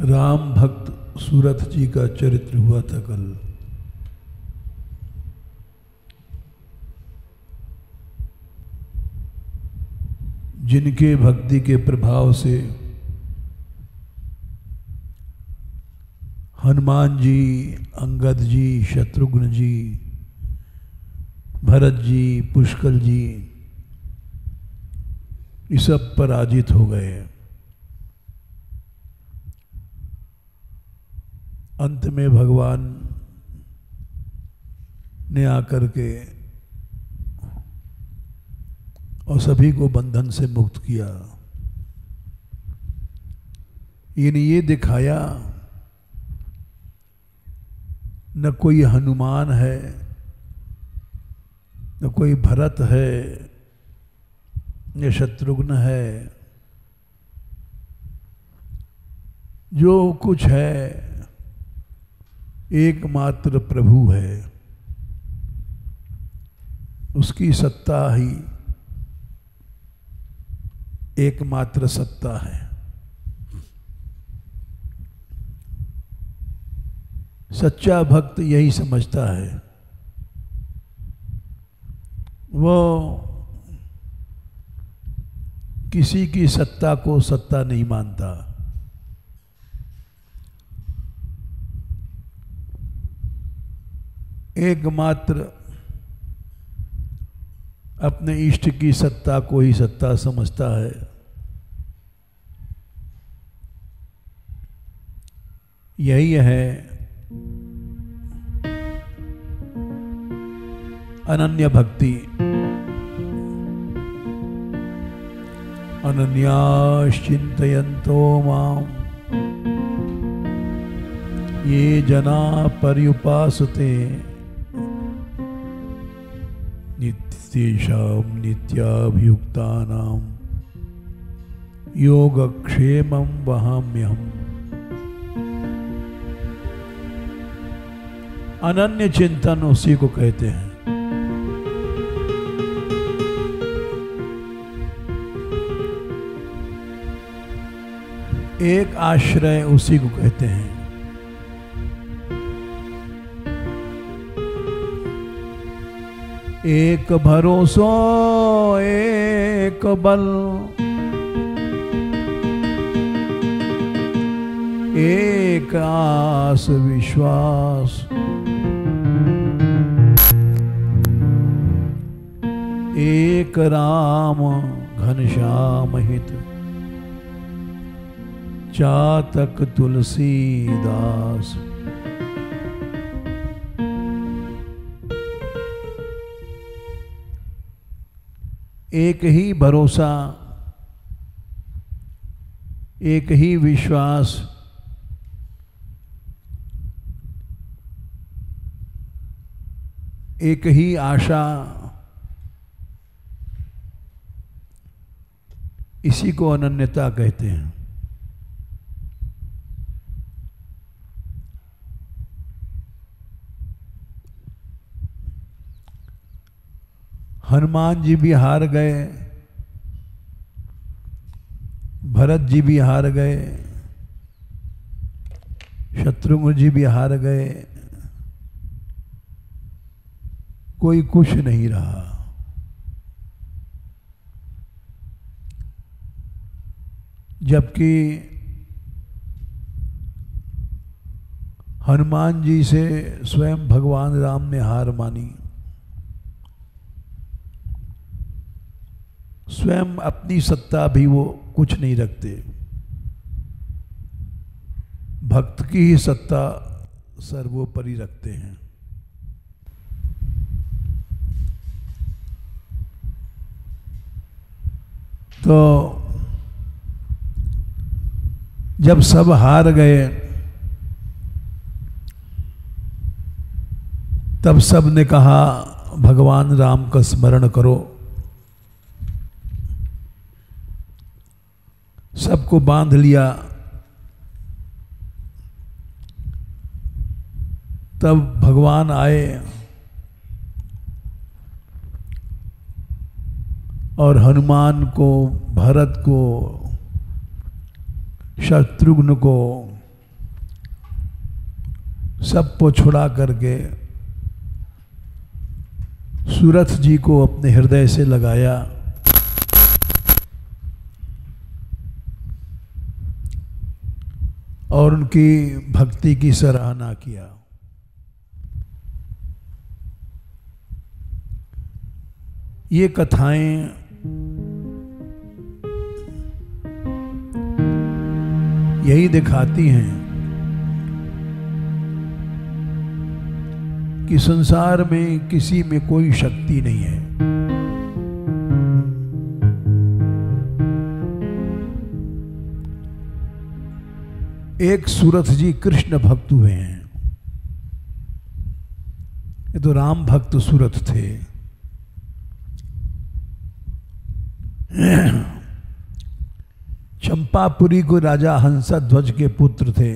राम भक्त सूरत जी का चरित्र हुआ था कल। जिनके भक्ति के प्रभाव से हनुमान जी, अंगद जी, शत्रुघ्न जी, भरत जी, पुष्कल जी ये सब पराजित हो गए। अंत में भगवान ने आकर के और सभी को बंधन से मुक्त किया। ये दिखाया न कोई हनुमान है, न कोई भरत है, न शत्रुघ्न है। जो कुछ है एकमात्र प्रभु है। उसकी सत्ता ही एकमात्र सत्ता है। सच्चा भक्त यही समझता है। वो किसी की सत्ता को सत्ता नहीं मानता। एकमात्र अपने इष्ट की सत्ता को ही सत्ता समझता है। यही है अनन्य भक्ति। अनन्याश्चिन्तयन्तो माम् ये जना पर्युपासते नित्येषां नित्याभियुक्तानां योगक्षेमं वहाम्यहम्। अनन्य चिंतन उसी को कहते हैं। एक आश्रय उसी को कहते हैं। एक भरोसो एक बल, एक आस विश्वास, एक राम घनश्याम हित, चातक तुलसीदास। एक ही भरोसा, एक ही विश्वास, एक ही आशा, इसी को अनन्यता कहते हैं। हनुमान जी भी हार गए, भरत जी भी हार गए, शत्रुघ्न जी भी हार गए, कोई कुछ नहीं रहा। जबकि हनुमान जी से स्वयं भगवान राम ने हार मानी। स्वयं अपनी सत्ता भी वो कुछ नहीं रखते। भक्त की ही सत्ता सर्वोपरि रखते हैं। तो जब सब हार गए तब सब ने कहा भगवान राम का स्मरण करो। सबको बांध लिया। तब भगवान आए और हनुमान को, भरत को, शत्रुघ्न को सबको छुड़ा करके सूरथ जी को अपने हृदय से लगाया। और उनकी भक्ति की सराहना किया। ये कथाएं यही दिखाती हैं कि संसार में किसी में कोई शक्ति नहीं है। एक सूरथ जी कृष्ण भक्त हुए हैं, ये तो राम भक्त सूरथ थे। चंपापुरी को राजा हंसध्वज के पुत्र थे।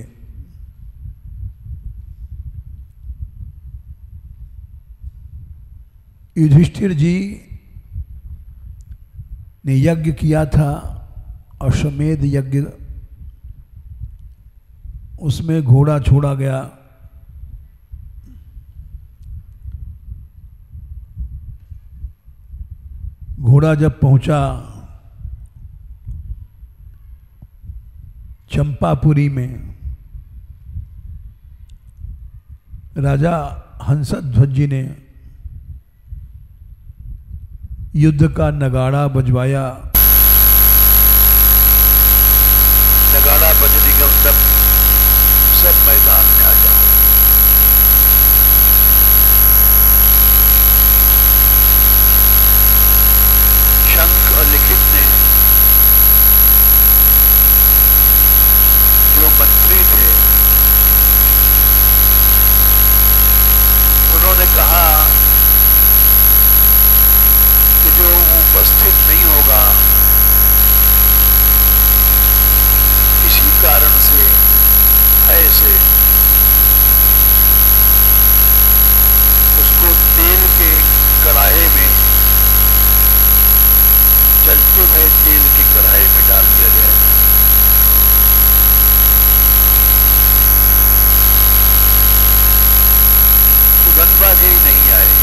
युधिष्ठिर जी ने यज्ञ किया था, अश्वमेध यज्ञ, उसमें घोड़ा छोड़ा गया। घोड़ा जब पहुंचा चंपापुरी में, राजा हंसध्वज जी ने युद्ध का नगाड़ा बजवाया। नगाड़ा बजने का मतलब सब मैदान में आ जाओ। शंख और लिखित ने, जो मंत्री थे, उन्होंने कहा कि जो उपस्थित नहीं होगा किसी कारण से, भय से, उसको तेल के कढ़ाई में, जलते हुए तेल की कढ़ाई में डाल दिया जाएगा। सुगंधा जी नहीं आए,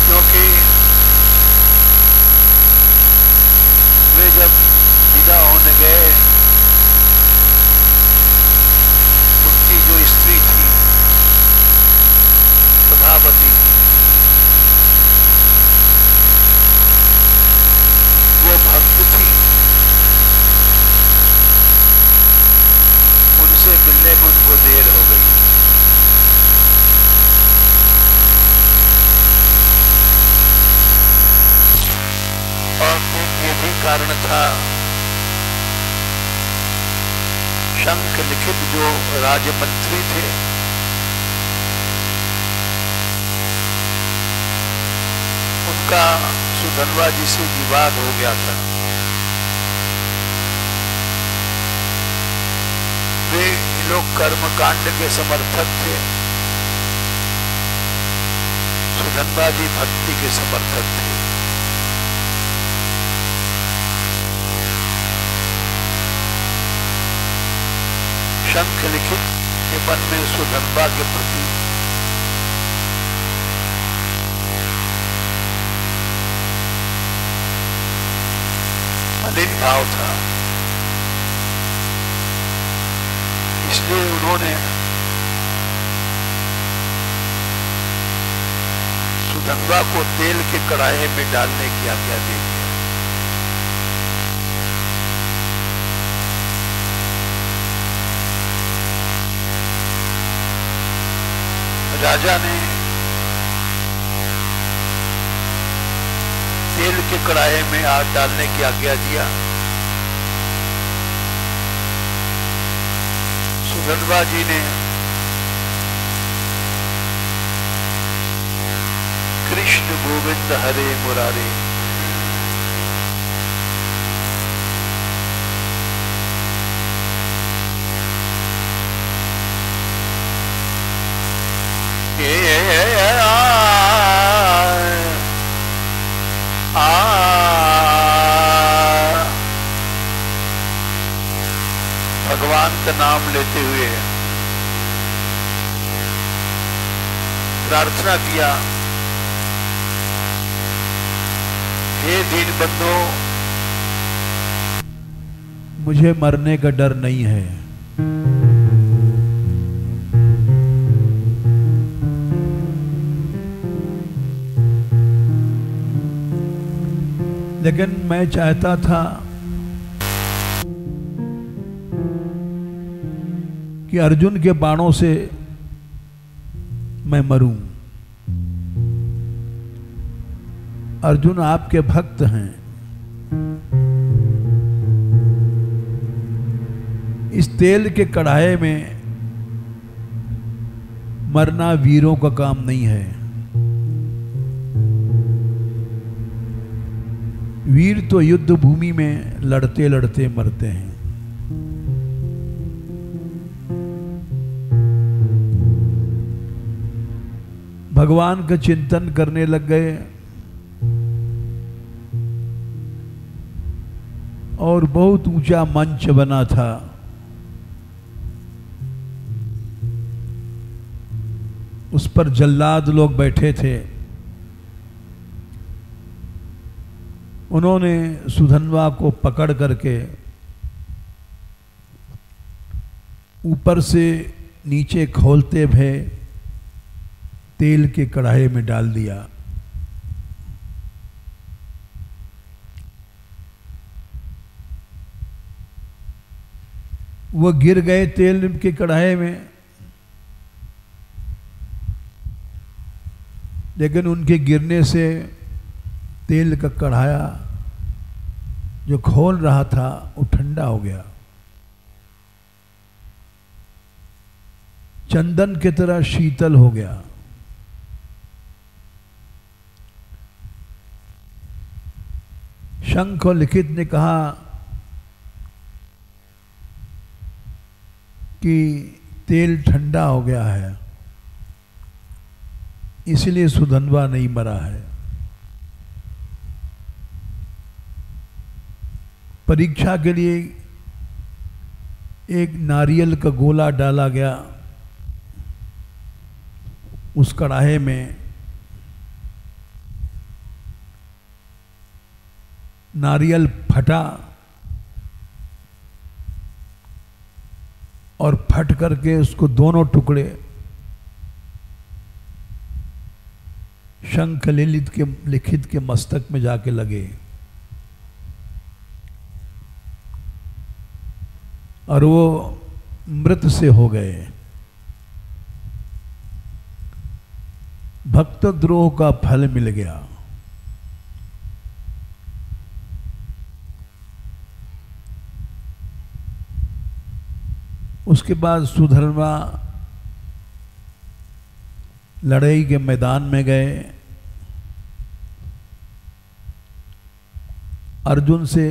क्योंकि वे जब विदा होने गए, उनकी जो स्त्री थी प्रभावती, वो भक्त थी, उनसे मिलने में उनको देर हो गई। और ये भी कारण था, शंख लिखित जो राजमंत्री थे, उनका सुधनवा जी से विवाद हो गया था। वे लोग कर्मकांड के समर्थक थे, सुधनवा जी भक्ति के समर्थक थे। शंख लिखित के मन में सुधनवा के प्रति मलिन भाव था, इसलिए उन्होंने सुधनवा को तेल के कढ़ाई में डालने की आज्ञा दे दी। राजा ने तेल के कढ़ाई में आग डालने की आज्ञा दिया। सुधनवा जी ने कृष्ण गोविंद हरे मुरारे, का नाम लेते हुए प्रार्थना किया, हे दीनबंधो, मुझे मरने का डर नहीं है। लेकिन मैं चाहता था कि अर्जुन के बाणों से मैं मरूं। अर्जुन आपके भक्त हैं। इस तेल के कढ़ाई में मरना वीरों का काम नहीं है। वीर तो युद्ध भूमि में लड़ते लड़ते मरते हैं। भगवान का चिंतन करने लग गए और बहुत ऊंचा मंच बना था। उस पर जल्लाद लोग बैठे थे। उन्होंने सुधन्वा को पकड़ करके ऊपर से नीचे खोलते हुए तेल के कढ़ाई में डाल दिया। वो गिर गए तेल के कढ़ाई में, लेकिन उनके गिरने से तेल का कढ़ाया जो खोल रहा था वो ठंडा हो गया। चंदन की तरह शीतल हो गया। शंख और लिखित ने कहा कि तेल ठंडा हो गया है, इसलिए सुधन्वा नहीं मरा है। परीक्षा के लिए एक नारियल का गोला डाला गया उस कढ़ाई में। नारियल फटा और फट करके उसको दोनों टुकड़े शंख लिखित के मस्तक में जाके लगे और वो मृत से हो गए। भक्त द्रोह का फल मिल गया। उसके बाद सुधन्वा लड़ाई के मैदान में गए। अर्जुन से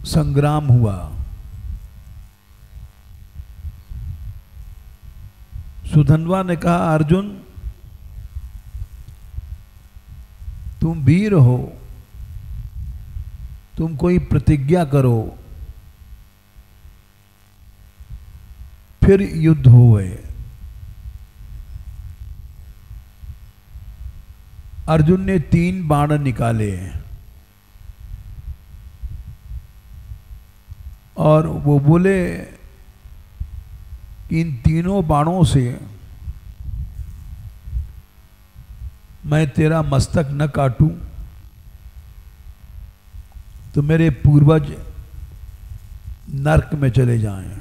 संग्राम हुआ। सुधन्वा ने कहा, अर्जुन तुम वीर हो, तुम कोई प्रतिज्ञा करो। फिर युद्ध हुए। अर्जुन ने 3 बाण निकाले और वो बोले कि इन तीनों बाणों से मैं तेरा मस्तक न काटूं तो मेरे पूर्वज नरक में चले जाएं।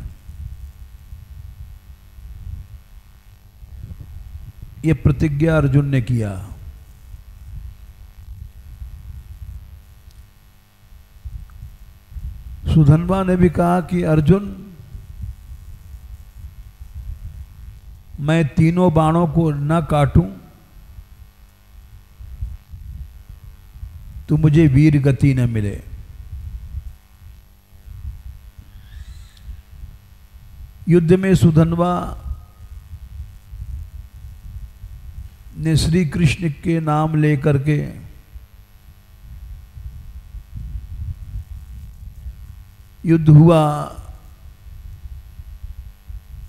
ये प्रतिज्ञा अर्जुन ने किया। सुधन्वा ने भी कहा कि अर्जुन, मैं तीनों बाणों को न काटूं तो मुझे वीर गति न मिले। युद्ध में सुधन्वा ने श्री कृष्ण के नाम लेकर के युद्ध हुआ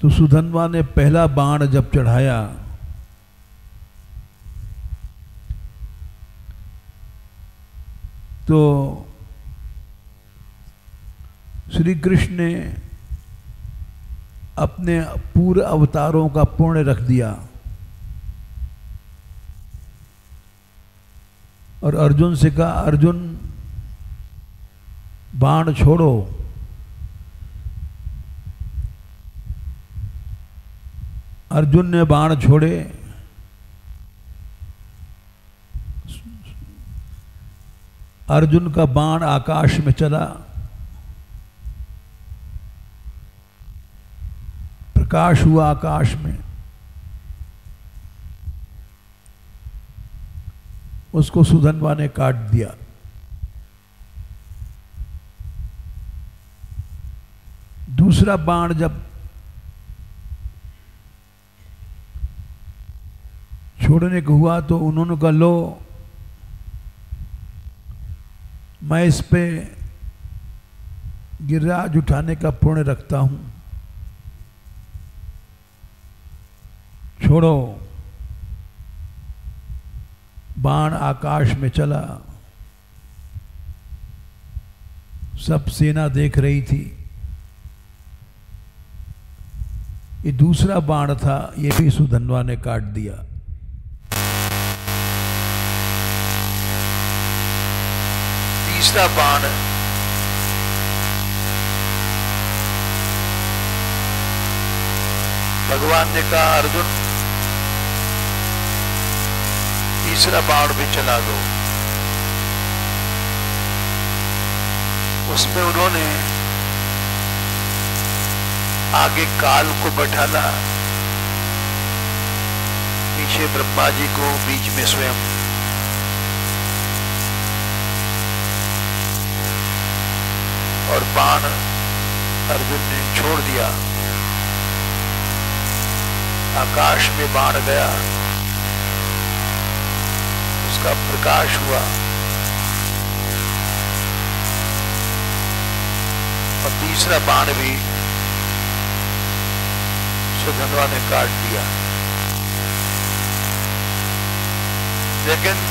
तो सुधन्वा ने पहला बाण जब चढ़ाया तो श्री कृष्ण ने अपने पूरे अवतारों का पुण्य रख दिया और अर्जुन से कहा, अर्जुन बाण छोड़ो। अर्जुन ने बाण छोड़े। अर्जुन का बाण आकाश में चला, प्रकाश हुआ आकाश में। उसको सुधन्वा ने काट दिया। दूसरा बाण जब छोड़ने को हुआ तो उन्होंने कहा, लो मैं इस पे गिरिराज उठाने का पुण्य रखता हूं, छोड़ो। बाण आकाश में चला, सब सेना देख रही थी। ये दूसरा बाण था, ये भी सुधन्वा ने काट दिया। तीसरा बाण भगवान ने कहा, अर्जुन तीसरा बाण भी चला दो। उसमें उन्होंने आगे काल को बैठाला, पीछे ब्रह्मा जी को, बीच में स्वयं। और बाण अर्जुन ने छोड़ दिया। आकाश में बाण गया, उसका प्रकाश हुआ और तीसरा बाण भी सुधन्वा ने काट दिया। लेकिन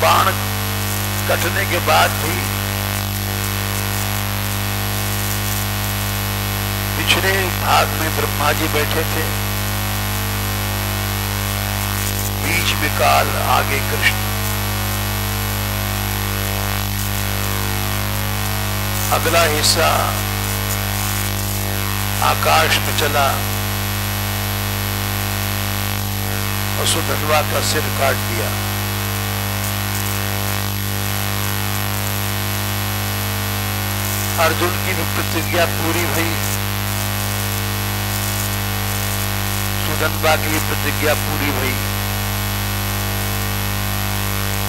बाण कटने के बाद भी पिछले भाग में ब्रह्मा जी बैठे थे, बीच में काल, आगे कृष्ण। अगला हिस्सा आकाश में चला और सुधन्वा का सिर काट दिया। अर्जुन की भी प्रतिज्ञा पूरी हुई, सुधन्वा की भी प्रतिज्ञा पूरी हुई।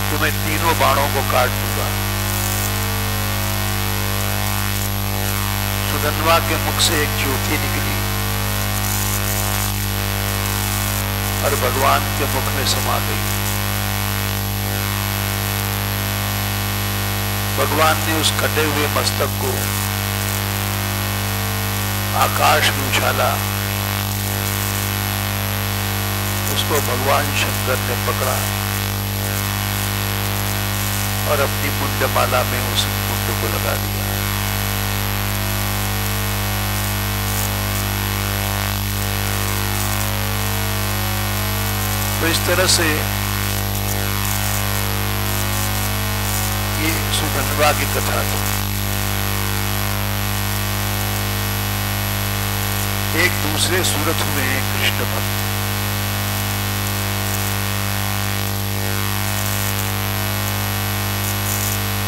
तो मैं तीनों बाणों को काट दूंगा। सुधन्वा के मुख से एक ज्योति निकली और भगवान के मुख में समा गई। भगवान ने उस कटे हुए मस्तक को आकाश में उछाला। उसको भगवान शंकर ने पकड़ा और अपनी मुंडमाला में उस मुंड को लगा दिया। तो इस तरह से ये सुधन्वा की कथा थी। एक दूसरे सूरत में कृष्ण भक्त,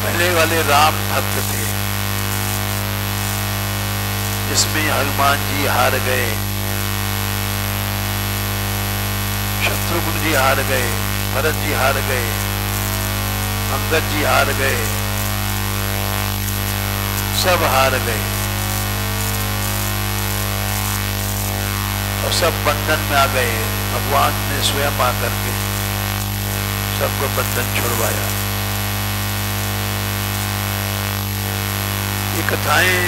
पहले वाले राम भक्त थे, जिसमें हनुमान जी हार गए, शत्रुघ्न जी हार गए, भरत जी हार गए, अंगद जी हार गए, सब हार गए और सब बंधन में आ गए। भगवान ने स्वयं आकर के सबको बंधन छुड़वाया। ये कथाएं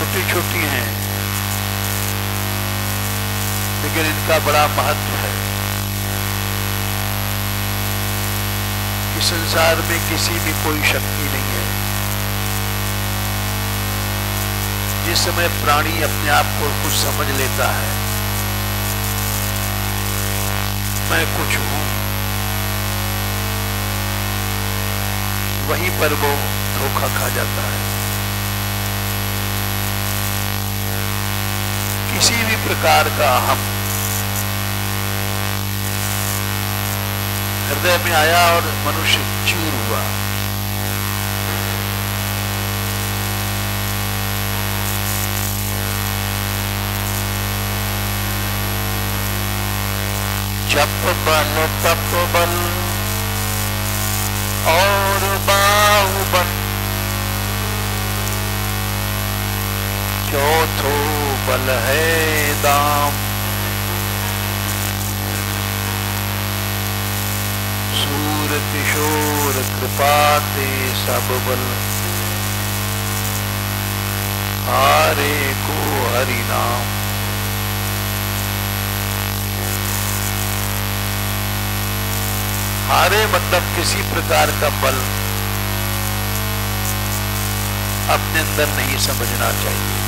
छोटी छोटी हैं, लेकिन इनका बड़ा महत्व है कि संसार में किसी भी कोई शक्ति नहीं है। जिस समय प्राणी अपने आप को कुछ समझ लेता है, मैं कुछ हूं, वहीं पर वो धोखा खा जाता है। किसी भी प्रकार का अहम हृदय में आया और मनुष्य चूर हुआ। जप बल तप बल और बाहुबल, चौथो बल है दाम। सूर किशोर कृपा ते सब बल, हारे को हरि नाम। हारे मतलब किसी प्रकार का बल अपने अंदर नहीं समझना चाहिए।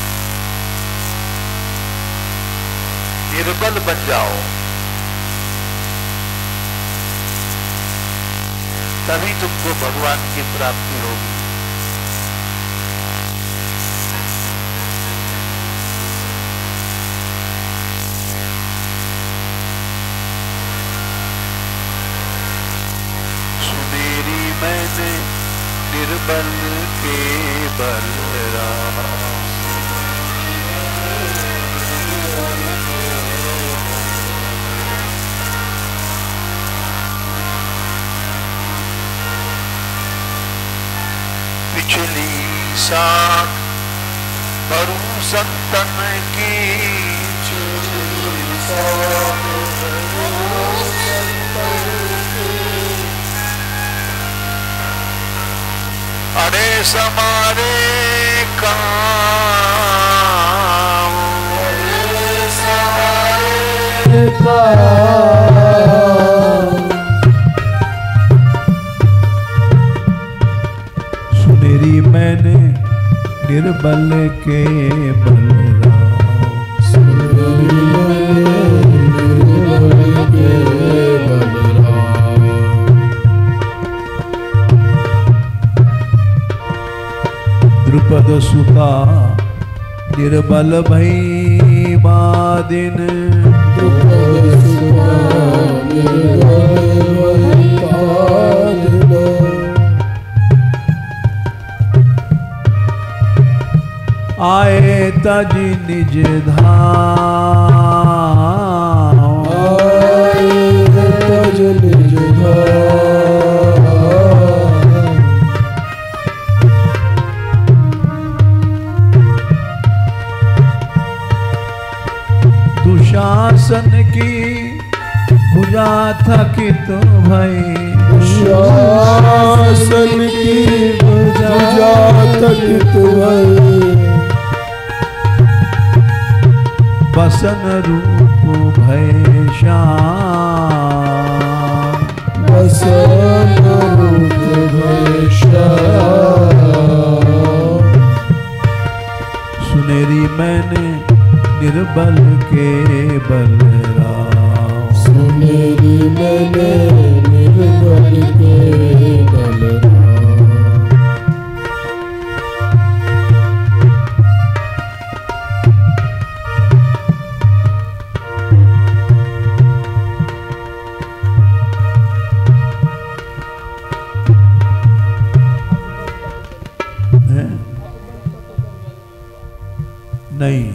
निर्बल बन जाओ, तभी तुमको भगवान की प्राप्ति होगी। मैंने निर्बल के बल पिछली साख करूं संतन की, अरे समारे काम, सुनेरी मैंने निर्बल के बलराम, सुनेरी निर्बल के बलराम। द्रुपद सुता निर्बल भई बादिन, द्रुपद सुता निर्बल भई बादिन। आए तज निज धाम, आए तज निज धाम। दुशासन की भुजा थकित भई, दुशासन की भुजा थकित भई। बसन रूप भय श्याम, बसन रूप भय श्याम। सुनेरी मैंने निर्बल के बलराम, सुनेरी मैंने निर्बल के बलराम। नहीं,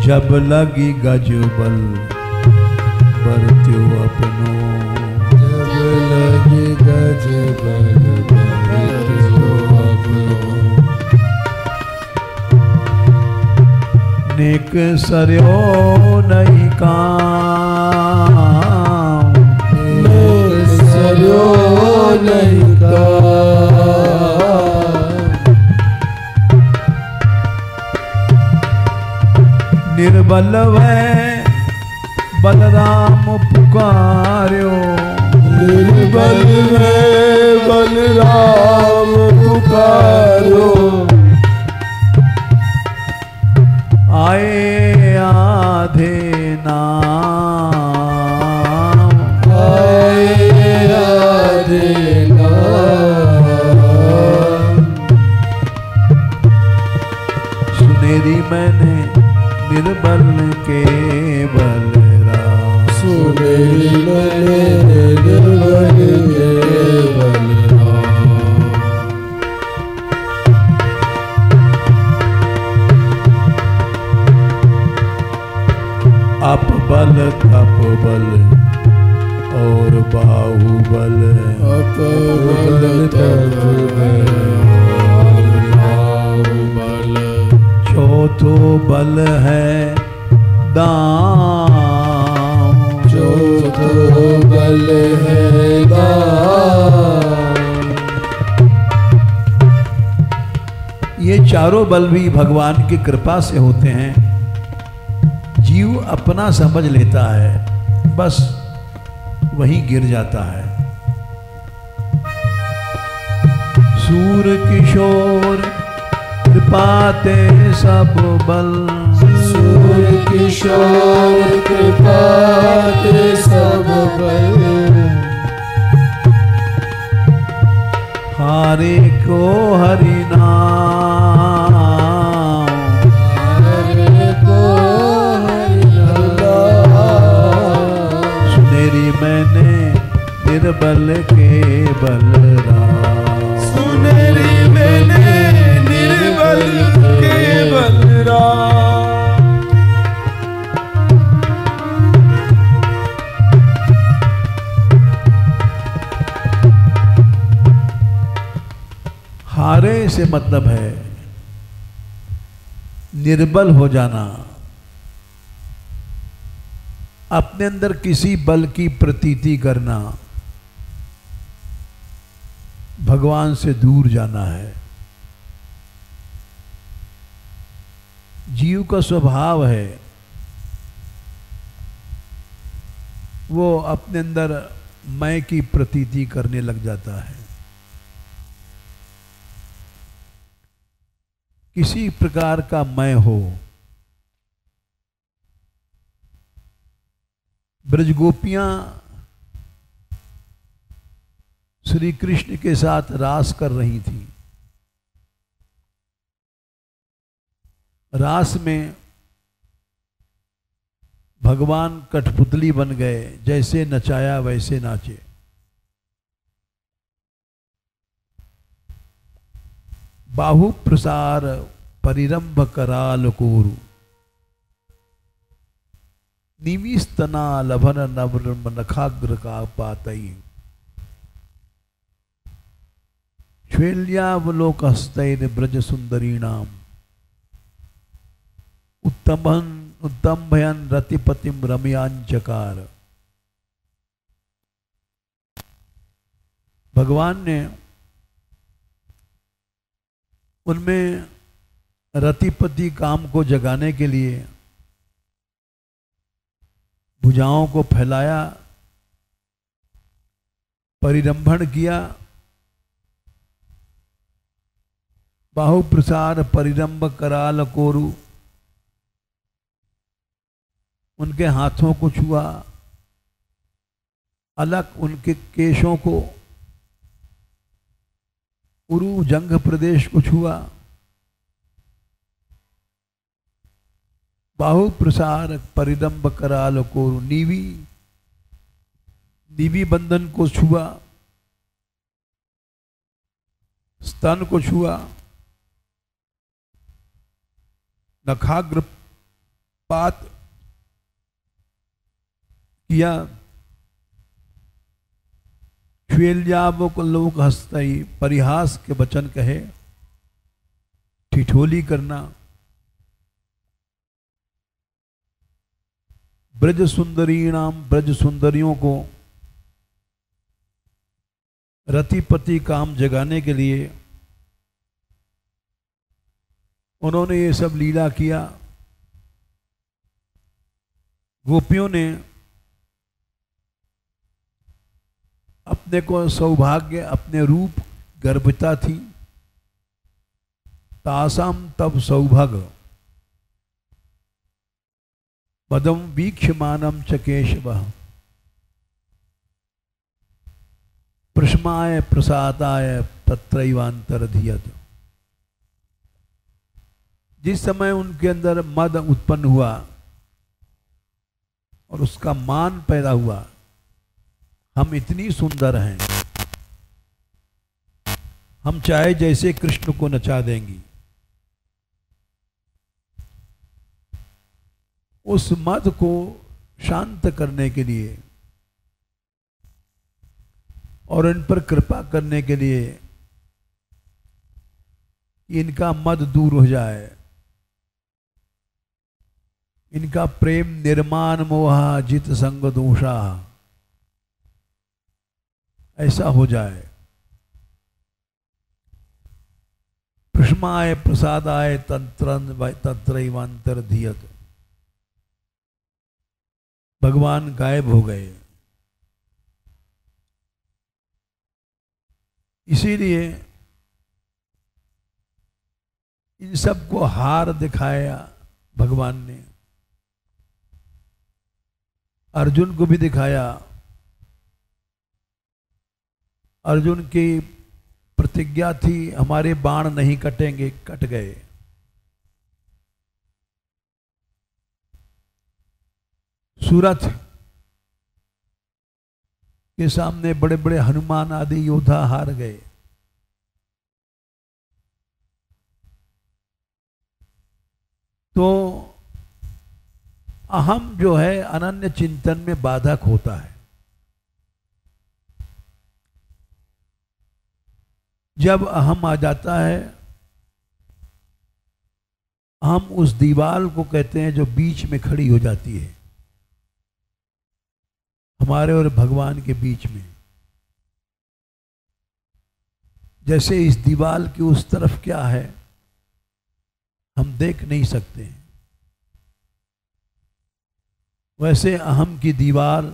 जब लगी गजबल बरत्यो अपनो, जब लगी गजबल बरत्यो अपनो। नेक सरयो नहीं काम, नेक सरयो नहीं काम। निर्बल वै बलराम पुकार्यो, निर्बल वै बलराम पुकारो। आए आधे नाम, आए आधे नाम। सुनेरी मैंने निर्बल के बलराम, सुनेरी मैंने निर्बल के बलराम। अप बल तप बल और बाहुबल, अप बल तप बल और बाहुबल। चौथो बल है दाम, चौथो बल है दाम। ये चारों बल भी भगवान की कृपा से होते हैं। जीव अपना समझ लेता है, बस वहीं गिर जाता है। सूर किशोर कृपाते सब बल, सूर किशोर कृपाते सब बल। हारे को हरि नाम, हरे को हरि नाम। सुनेरी मैंने निर्बल के बलराम, सुनेरी मैंने निर्बल के बलराम। हारे से मतलब है निर्बल हो जाना, अपने अंदर किसी बल की प्रतीति करना, भगवान से दूर जाना है। जीव का स्वभाव है वो अपने अंदर मैं की प्रतीति करने लग जाता है। किसी प्रकार का मैं हो। ब्रजगोपियां श्री कृष्ण के साथ रास कर रही थी। रास में भगवान कठपुतली बन गए, जैसे नचाया वैसे नाचे। बाहु प्रसार परिरंभ कराल कोरु, निविस्तना लभन नवरम नखाग्र का पातई, श्वेल्यावलोक हस्तैन ब्रज सुंदरीणाम, उत्तम्भयन रतिपतिम रमयांचकार। भगवान ने उनमें रतिपति काम को जगाने के लिए भुजाओं को फैलाया, परिरंभण किया। बाहु प्रसार परिरंभ कराल कोरु, उनके हाथों को छुआ, अलग उनके केशों को, उरु जंघ प्रदेश को छुआ। बाहु प्रसार परिरंभ कराल कोरु, नीवी बंधन को छुआ, स्तन को छुआ, नखाग्र पात किया, श्वेल्यावलोक हस्तई, परिहास के वचन कहे, ठिठोली करना, ब्रज सुंदरीणाम, ब्रज सुंदरियों को रतिपति काम जगाने के लिए उन्होंने ये सब लीला किया। गोपियों ने अपने को सौभाग्य, अपने रूप गर्भिता थी, तासाम तब सौभाग्य पदम वीक्षमानम च केशवः प्रश्माय प्रसादाय तत्रैवांतरधियत। जिस समय उनके अंदर मद उत्पन्न हुआ और उसका मान पैदा हुआ, हम इतनी सुंदर हैं, हम चाहे जैसे कृष्ण को नचा देंगी। उस मद को शांत करने के लिए और इन पर कृपा करने के लिए, इनका मद दूर हो जाए, इनका प्रेम निर्माण मोहा जित संग दोषा ऐसा हो जाए, प्रश्माय प्रसादाय तत्रैवांतर धियत। भगवान गायब हो गए। इसीलिए इन सबको हार दिखाया भगवान ने, अर्जुन को भी दिखाया। अर्जुन की प्रतिज्ञा थी हमारे बाण नहीं कटेंगे, कट गए। सूरथ के सामने बड़े बड़े हनुमान आदि योद्धा हार गए। तो अहम जो है अनन्य चिंतन में बाधक होता है। जब अहम आ जाता है, हम उस दीवार को कहते हैं जो बीच में खड़ी हो जाती है, हमारे और भगवान के बीच में। जैसे इस दीवार की उस तरफ क्या है हम देख नहीं सकते हैं, वैसे अहम की दीवार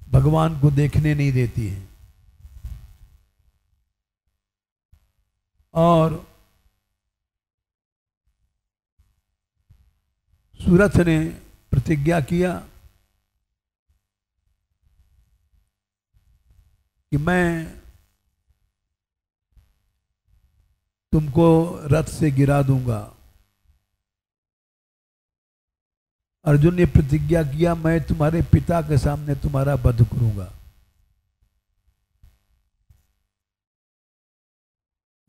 भगवान को देखने नहीं देती है। और सूरथ ने प्रतिज्ञा किया कि मैं तुमको रथ से गिरा दूंगा। अर्जुन ने प्रतिज्ञा किया मैं तुम्हारे पिता के सामने तुम्हारा वध करूंगा।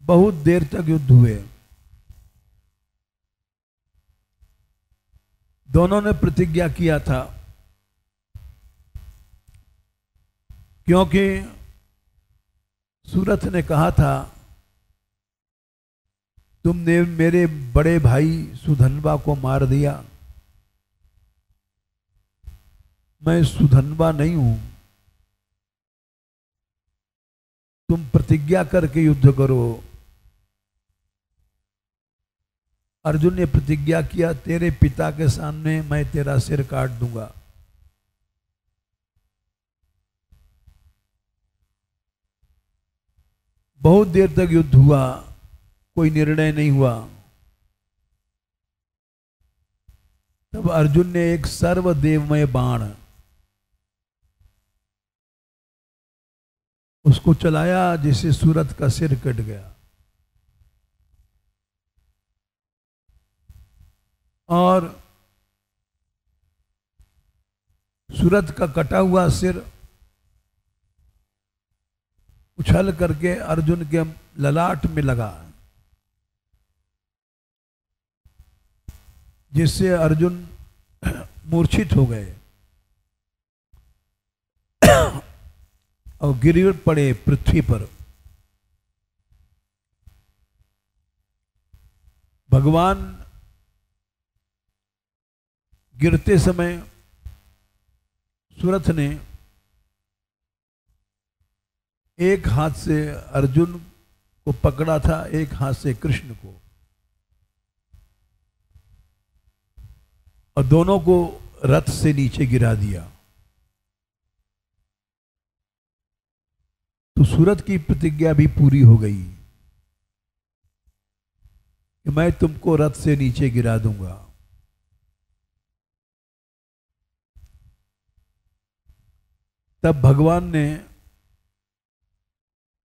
बहुत देर तक युद्ध हुए। दोनों ने प्रतिज्ञा किया था, क्योंकि सूरथ ने कहा था तुमने मेरे बड़े भाई सुधन्वा को मार दिया, मैं सुधन्वा नहीं हूं, तुम प्रतिज्ञा करके युद्ध करो। अर्जुन ने प्रतिज्ञा किया तेरे पिता के सामने मैं तेरा सिर काट दूंगा। बहुत देर तक युद्ध हुआ, कोई निर्णय नहीं हुआ। तब अर्जुन ने एक सर्वदेवमय बाण उसको चलाया जिससे सूरथ का सिर कट गया। और सूरथ का कटा हुआ सिर उछल करके अर्जुन के ललाट में लगा, जिससे अर्जुन मूर्छित हो गए और गिर पड़े पृथ्वी पर। भगवान गिरते समय सुरथ ने एक हाथ से अर्जुन को पकड़ा था, एक हाथ से कृष्ण को, और दोनों को रथ से नीचे गिरा दिया। तो सूरत की प्रतिज्ञा भी पूरी हो गई कि मैं तुमको रथ से नीचे गिरा दूंगा। तब भगवान ने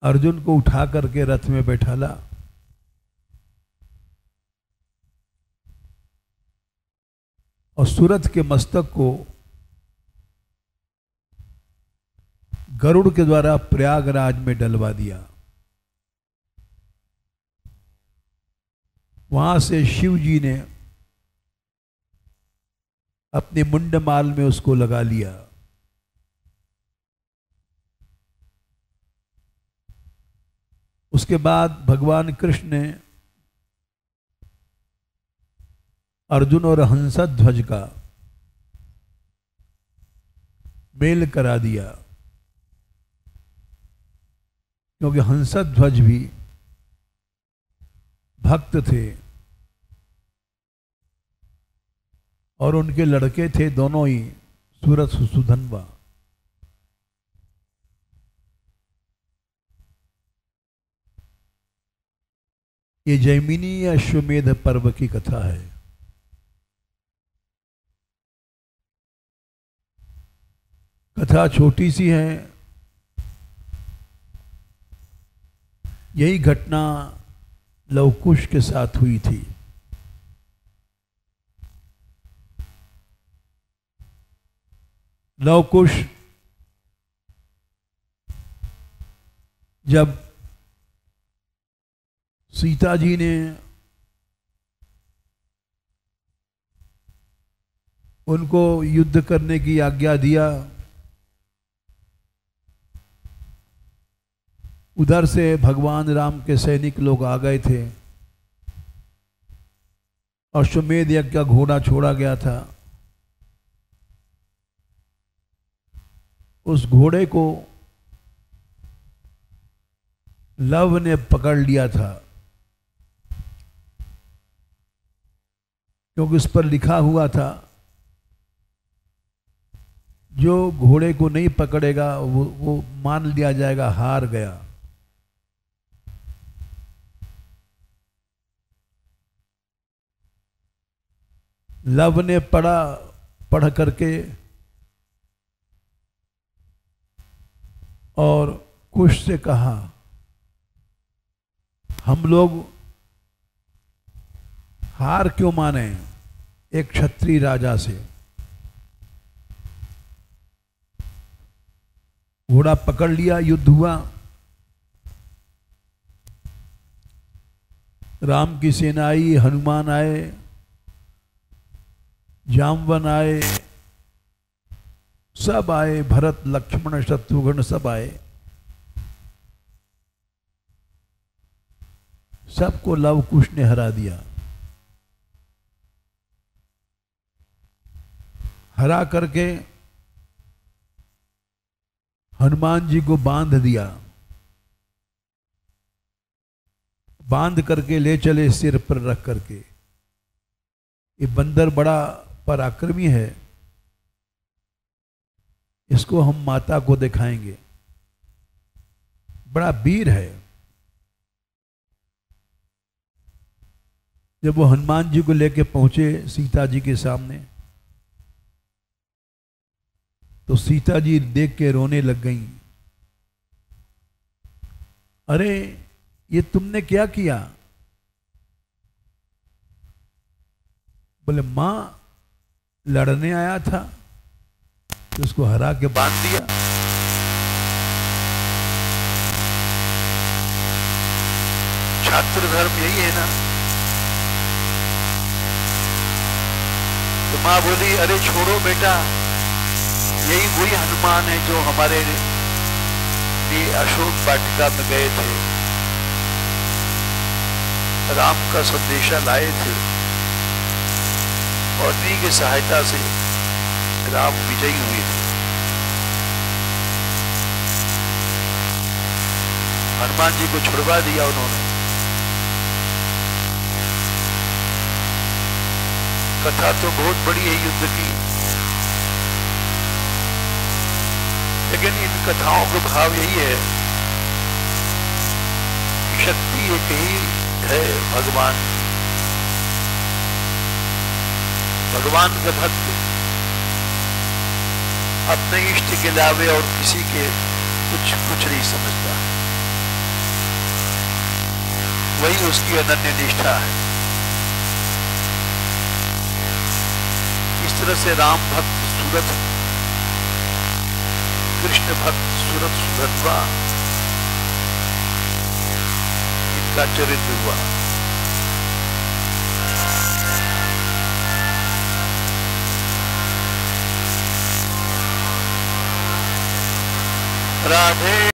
अर्जुन को उठा करके रथ में बैठाला और सूरत के मस्तक को गरुड़ के द्वारा प्रयागराज में डलवा दिया। वहां से शिव जी ने अपने मुंडमाल में उसको लगा लिया। उसके बाद भगवान कृष्ण ने अर्जुन और हंसध्वज का मेल करा दिया, क्योंकि हंसध्वज भी भक्त थे और उनके लड़के थे दोनों ही सूरत सुधन्वा। ये जैमिनी अश्वमेध पर्व की कथा है। कथा छोटी सी है। यही घटना लवकुश के साथ हुई थी। लवकुश जब सीता जी ने उनको युद्ध करने की आज्ञा दिया, उधर से भगवान राम के सैनिक लोग आ गए थे और अश्वमेध यज्ञ का घोड़ा छोड़ा गया था। उस घोड़े को लव ने पकड़ लिया था, क्योंकि उस पर लिखा हुआ था जो घोड़े को नहीं पकड़ेगा वो मान लिया जाएगा हार गया। लव ने पढ़ करके और कुश से कहा, हम लोग हार क्यों माने एक क्षत्रिय राजा से। घोड़ा पकड़ लिया, युद्ध हुआ। राम की सेना आई, हनुमान आए, जामवन आए, सब आए, भरत लक्ष्मण शत्रुघ्न सब आए। सबको लव कुश ने हरा दिया। हरा करके हनुमान जी को बांध दिया। बांध करके ले चले सिर पर रख करके। ये बंदर बड़ा पराक्रमी है, इसको हम माता को दिखाएंगे, बड़ा वीर है। जब वो हनुमान जी को लेके पहुंचे सीता जी के सामने, तो सीता जी देख के रोने लग गईं। अरे ये तुमने क्या किया? बोले मां लड़ने आया था तो उसको हरा के बांध दिया। छात्र धर्म यही है ना। तो मां बोली अरे छोड़ो बेटा, यही वही हनुमान है जो हमारे लिए अशोक वाटिका में गए थे, राम का संदेशा लाए थे। और इन्हीं की सहायता से राम विजयी हुए थे। हनुमान जी को छुड़वा दिया उन्होंने। कथा तो बहुत बड़ी है युद्ध की, लेकिन इन कथाओं का भाव यही है कि शक्ति एक ही है, भगवान। भगवान का भक्त अपने इष्ट के अलावे और किसी के कुछ नहीं समझता, वही उसकी अनन्य निष्ठा है। इस तरह से राम भक्त सूरत, कृष्ण भक्त सूरत सुधनवा, इनका चरित्र हुआ। राधे